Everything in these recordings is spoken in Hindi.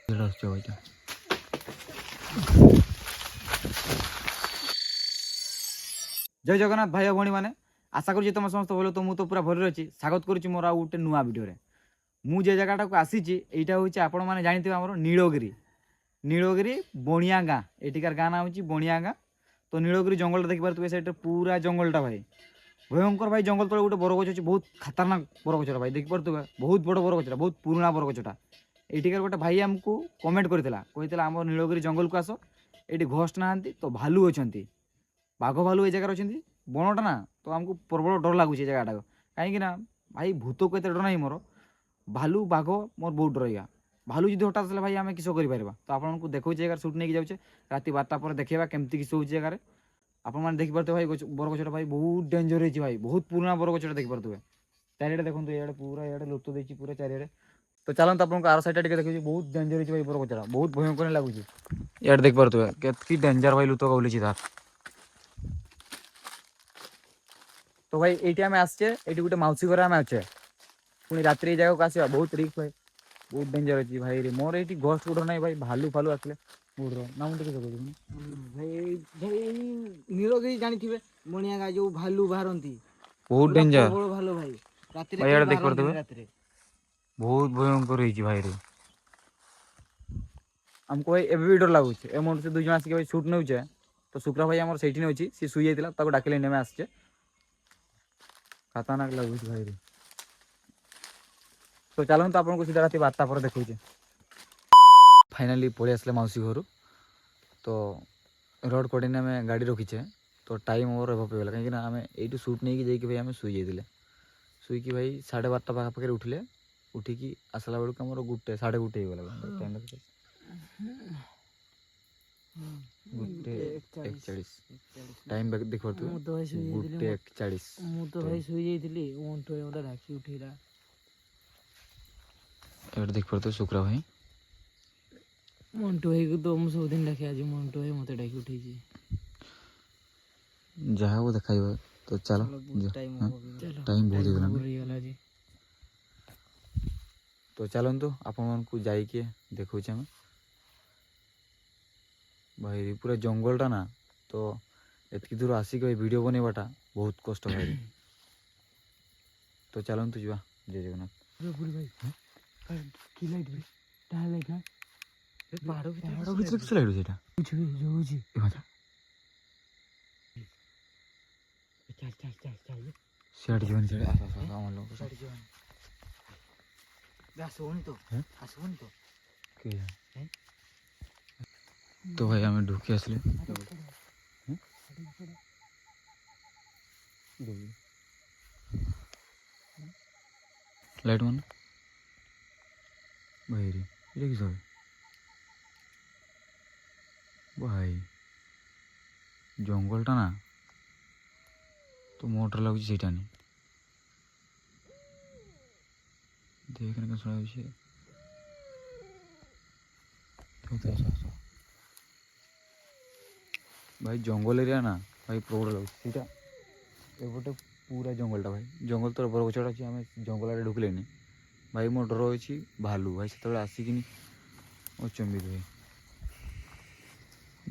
जय जगन्नाथ भाई भौणी मैंने आशा करुँच तुम समस्त भल तो मुझे पूरा भल अच्छी स्वागत करुँच मोर आ गोटे नुआ भिडियो मुझे जगटा को आसी यहाँ हूँ आपण मैंने जानते आम नीलगिरी नीलगिरी बणिया गाँ एटिकार गाँ ना हूँ बणिया गाँ। तो नीलगिरी जंगल देखिपे सैड पूरा जंगलटा भाई भयंकर भाई जंगल तले गोटे बरगछ अच्छी बहुत खतरनाक बरगछटा भाई देखिपे बहुत बड़ बरगछटा बहुत पुराना बरगछटा एटिकार गोटे भाई आमको कमेंट करता आम नीलगिरी जंगल को आस ये घोस्ट ना तो भालू अच्छा बाघ भालू ये जगह अच्छा बणटा ना तो आमको प्रबल डर लगुच जगटा को कहीं भाई भूत को डर ना मोर भालू बाघ मोर बहुत डर गया भालू जी हठात आसे भाई आम किस कर तो आपको देखो जगह सुट नहीं जाऊे राति 12टा पर देखा केमती किस हो जगह आपने देखिपे भाई बरगछटा भाई बहुत डेंजर है भाई बहुत पुराना बरगछटा देखिपे चारिड़े देखो ये पूरा ये लुत देती पूरा चारिड़े। तो चलते आपको आर साइड देखिए बहुत डेंजर है भाई बरगछटा बहुत भयंकर लगुच ये देखिपे के डेंजर भाई लुत गौली तार। तो भाई ये आम आसचे ये गोटे मौसी घर आम अच्छे पुणी रात जगह को आसा बहुत रिस्क भाई बहुत डेंजर अच्छी भाई रे मोर ये घोस्ट गुड़ ना भाई भालू फालू आसले ना मुझे भाई भाई नीलगिरी जानी बणिया गाँ जो भालू बाहरती बहुत डेंजर भालू भाई रात देख बहुत भयंकर भाई रे हमको भाई एवं भी डर लगुच एमाउंट से 2 जन आसिक भाई सुट नौचे तो शुक्रा भाई आम से अच्छी सी शुई जाता डाकिले नेमे आसचे खतरनाक लगुच भाई रे। तो चलते आपको सीधा रात 12टा पर देखुचे फाइनाली पलि आसले मौसी घर तो रोड कड़े आम गाड़ी रखीचे तो टाइम ओवर एवं पगला कहीं आम यू सुट नहीं जाइए भाई आम शुई जाइए शुईकी भाई 12:30 पाखापाखि उठिले उठिकी आसला बेलू आम 1 साढ़े 1 होगा टाइम गोटे 41 टाइम देख 1:41 तो भाई शुई जाइली मंटू डाकी उठेला देख पारे शुक्रा भाई मंटू भाई को तो मुझे सब दिन डाके आज मंटू भाई मत डाकी उठे जहाँ वो देखा तो चलो टाइम बहुत होगा तो चलतु आपको जाइए देखा आम भाई पूरा जंगलटा ना तो एतकी दूर आसिक वीडियो बनवाटा बहुत कष्ट भाई। तो चलतु जा जय जगन्नाथ की लाइट भाई ता लाइट ना पहाड़ भीतर किस लाइट सेटा कुछ भी जो होजी ए मजा चल सेट जीवन से आसा हम लोग साइड जीवन आसोनी तो आसोनी तो के है तो भाई हमें ढुके आसले लाइट मान भाई रे ये किस है भाई जंगलटा ना तो मोटर लगुच सेटा नहीं देखने का सुना विषय भाई जंगल एरिया ना भाई प्रबल लगुच सीटा एपटे पूरा जंगलटा भाई जंगल तो बरगछटा अच्छी आम जंगल आड़े ढुकले भाई मोर डर अच्छी भालू भाई से आसिकी अचंबित भाई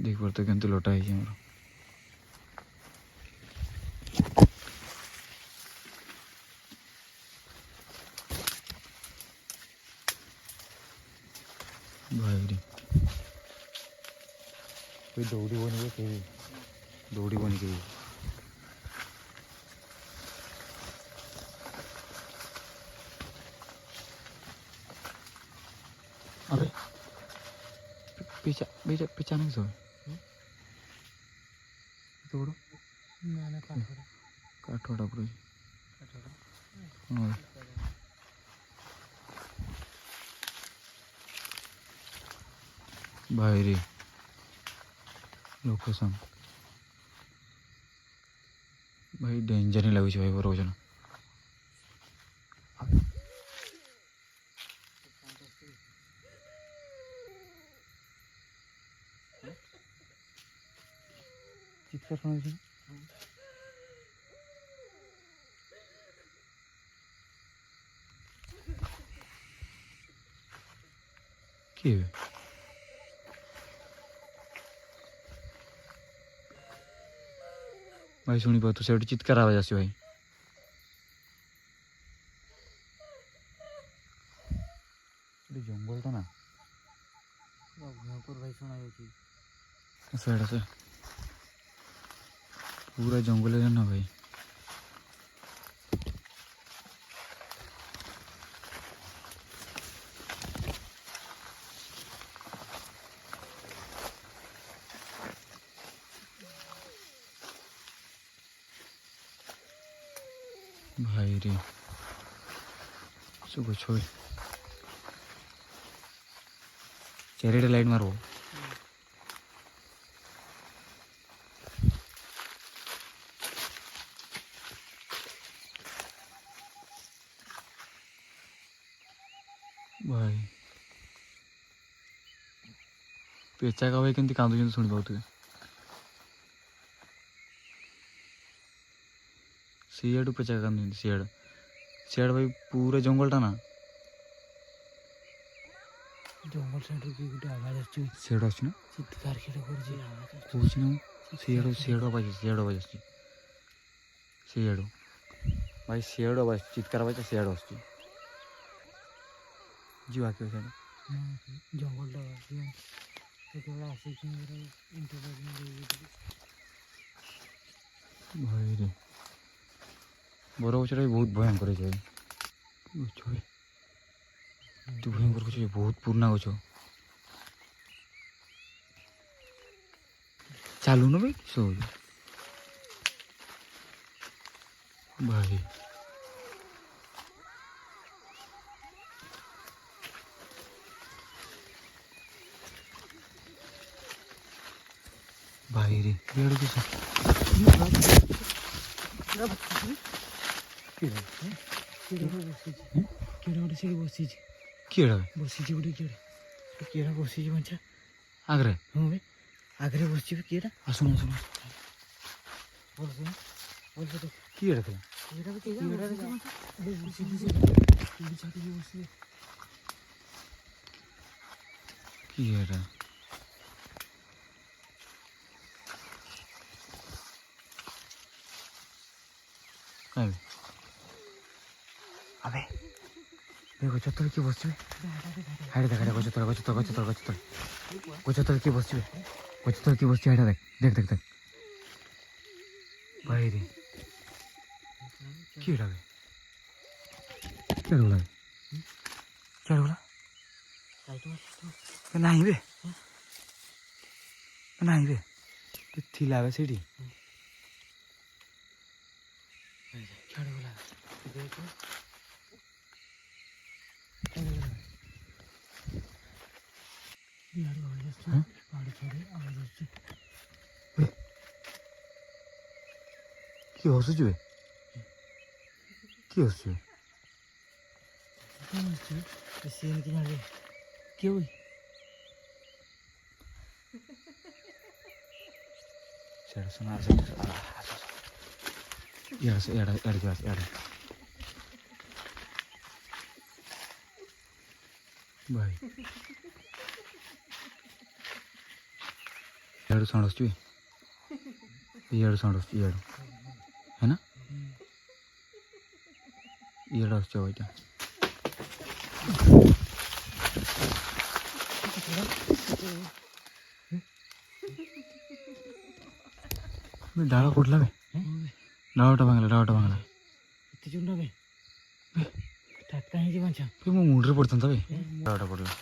देख पारे केमती लटा है मोर भाई रे कोई दौड़ी बनी कहीं दौड़ी बनी कहीं अबे पीछा पीछा पीछा नहीं सो तो बड़ो ना काठोड़ा पूरा भाई रे लोकेशन भाई डेंजर नहीं लगुच भाई बरगछटा चित्कार शुणुची କିଏ ଭାଇ ଶୁଣିପାରୁ ସେଠି ଚିତ୍କାର ଆବାଜ ଆସିବ ଭାଇ। ଜଙ୍ଗଲଟା ନା ଭୟଙ୍କର ଭାଇ ଶୁଣା ଯାଉଛି। ସେଇଟା ସେ ପୁରା ଜଙ୍ଗଲରେ ନା ଭାଇ। ଭାଇରେ ସବୁ ଗଛ ଚାରିଆଡ଼େ ଲାଇଟ୍ ମାରିବ। ଭାଇ ପେଚା କା ଭାଇ କେମିତି କାନ୍ଦୁଛନ୍ତି ଶୁଣିପାରୁଥିବେ। ସିଆଡ଼ୁ ପେଚା କାନ୍ଦୁଛନ୍ତି ସିଆଡ଼େ ସିଆଡ଼େ ଭାଇ ପୁରା ଜଙ୍ଗଲଟା ନା। ଜଙ୍ଗଲ ସାଇଡରୁ କି ଗୋଟେ ଆବାଜ ଆସୁଛି। ସିଆଡ଼ୁ ଆସୁଛି ନା ଚିତ୍କାର କ୍ଷୀର କରୁଛି ଆବାଜ ଆସୁଛି। କହୁଛି ନା ମୁଁ ସିଆଡ଼ୁ ଆବାଜ ଆସୁଛି ସିଆଡ଼ୁ ଭାଇ ସିଆଡ଼ୁ ଆବାଜ ଚିତ୍କାର ଆବାଜ ସିଆଡ଼ୁ ଆସୁଛି। ଯିବା କି ସିଆଡ଼େ ଜଙ୍ଗଲଟା କେତେବେଳେ ଆସିକି ଭାଇରେ ବର ଗଛଟା ବି ବହୁତ ଭୟଙ୍କର ହେଇଛି ଭାଇ। ଗଛ ଭାଇ ତୁ ଭୟଙ୍କର ଗଛ ବହୁତ ପୁରୁଣା ଗଛ। ଚାଲୁନ ଭାଇ ସବୁ ଭାଇ ଭାଇରେ ଇଆଡ଼େ କିସ କିଏ ଗୋଟେ ସେଠି ବସିଛି। କିଏଡ଼ା ବସିଛି ଗୋଟେ କିଏଟା ବସିଛି ମଞ୍ଚା ଆଗରେ ହଁ ଭାଇ ଆଗରେ ବସିଛି କିଏଟା। ଆସୁନ ଆସୁନ କିଏଡ଼ା ଥିଲା କିଏଡ଼ା କାଇଁ ଆବେ ଗଛ ତଳେ କିଏ ବସିବେ ହାଡ଼େ ଦେଖ ଗଛ ତଳେ କିଏ ବସିବେ ଗଛ ତଳେ କିଏ ବସିଛି ହାଡ଼େ ଦେଖ ଭାଇରେ କିଏଡ଼ା ବେ ଚାଲୁଲା ନାହିଁ ବେ ଥିଲା ବେ ସେଇଠି କିଏ ହସୁଛି ବେ କିଏ ହସୁଛି କିଏ ସିଆଡ଼େ ଶୁଣା ଇଆଡ଼େ ଭାଇ ଇଆଡ଼ୁ ସାଉଣ୍ଡ ଆସୁଛି ଇଆଡ଼ୁ ସାଉଣ୍ଡ ଆସୁଛି ଇଆଡ଼ୁ है ना ଇଆଡ଼ୁ ଆସୁଛି ଭାଇଟା ଡାଳ ପଡ଼ିଲା ବେ ଡାଳଟା ଭାଙ୍ଗିଲା ଏତେ ଚୁଣ୍ଡ ବେ ଟାଟକା ହେଇଛି ମାଛ ମୋ ମୁଣ୍ଡରେ ପଡ଼ିଥାନ୍ତା ବେ ଡାଳଟା ପଡ଼ିଲା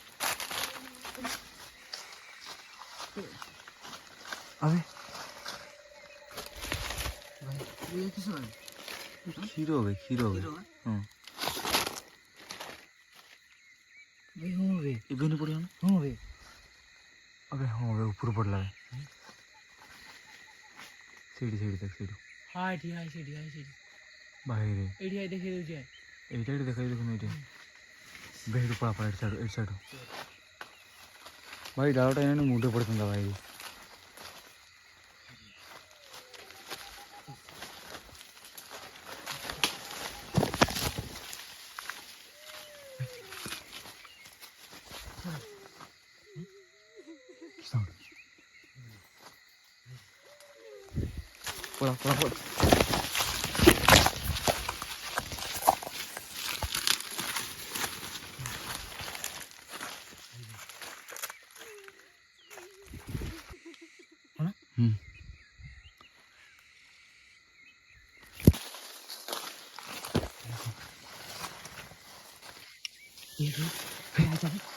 ଆବେ କ୍ଷୀର ବେ ହଁ ଏବେ ନି ପଡ଼ିବ ନା ଆବେ ହଁ ବେ ଉପରୁ ପଡ଼ିଲା ବେ ସେଇଠି ଦେଖ ସେଇଠୁ ଭାଇରେ ଏଇଟା ଦେଖାଇ ଦେଖୁନ ଏଇଠି ବେହେଡ଼ୁ ପଳା ଏଇଠି ସାଇଡ଼ୁ ଭାଇ ଡାଳଟା ଏଇନେ ମୁଣ୍ଡରେ ପଡ଼ିଥାନ୍ତା ଭାଇ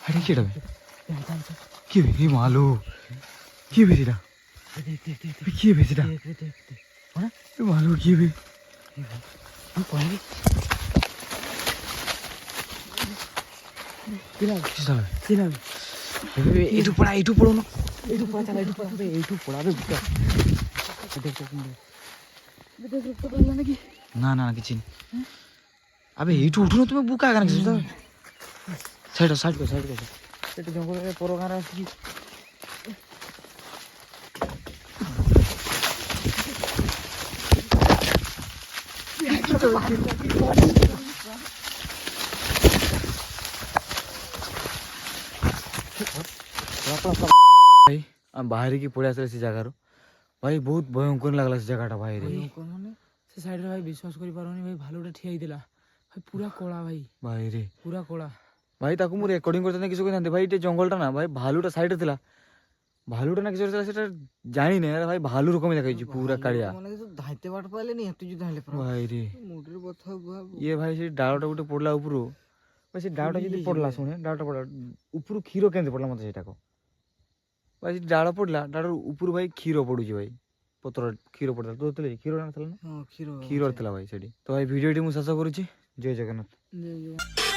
আরে কি হবে কি হবে এই মালো কি হবে এটা কি হবে সেটা এই মালো কি হবে এইটু পড়া এইটু পড়ো না না না কিছু আবে এইটু উঠুন তুমি বুকা কেন কিছু সাইড সাইড কর সাইড কর এটা জঙ্গলের পরগানা আসি ভাই আমি বাহারিকি পড়ে আসলে সে জায়গার ভাই বহুত ভয়ঙ্কর লাগলা সে জায়গাটা বাইরে মানে সে সাইডে ভাই বিশ্বাস করি পারোনি ভাই ভালুটা ঠিয়াই দেলা ভাই পুরা কড়া ভাই বাইরে পুরা কড়া ভাই তাকে ମୁଁ ରେକର୍ଡିଂ କରିଥାନ୍ତି କିଛି କହିଥାନ୍ତି ଭାଇ ଏଠି ଜଙ୍ଗଲଟା ନା ଭାଇ ଭାଲୁଟା ସାଇଡରେ ଥିଲା ଭାଲୁଟା ନା କିଛି ଥିଲା ସେଟା ଜାଣିନି ଆରେ ଭାଇ ଭାଲୁ ରକମ ଦେଖାଯାଉଛି ପୁରା କାଳିଆ মানে তো ধাইতে বাট পাইলেনি এত যদি ধাইলে পুরা ଭାଇ ରେ মুডের কথা ভাব ଇଏ ଭାଇ ସେ ଡାଳଟା ଗୋଟେ ପଡିଲା ଉପରୁ ଭାଇ ସେ ଡାଳଟା ଯଦି ପଡିଲା ଶୁଣେ ଡାଳଟା ପଡିଲା ଉପରୁ କ୍ଷୀର କେମିତି ପଡିଲା ମତେ ସେଇଟା କହ ଭାଇ ସେ ଡାଳ ପଡିଲା ଡାଳରୁ ଉପରୁ ଭାଇ କ୍ଷୀର ପଡୁଛି ଭାଇ ପତ୍ର କ୍ଷୀର ପଡିଥିଲା ତୁ ଥିଲେ କ୍ଷୀର ଥିଲା ନା হ্যাঁ ক্ষীর କ୍ଷୀର ଥିଲା ଭାଇ ସେଠି ତ ଭାଇ ଭିଡିଓଟି ମୁଁ ଶେଷ କରୁଛି ଜୟ ଜଗନ୍ନାଥ ଜୟ ଜଗନ୍ନାଥ।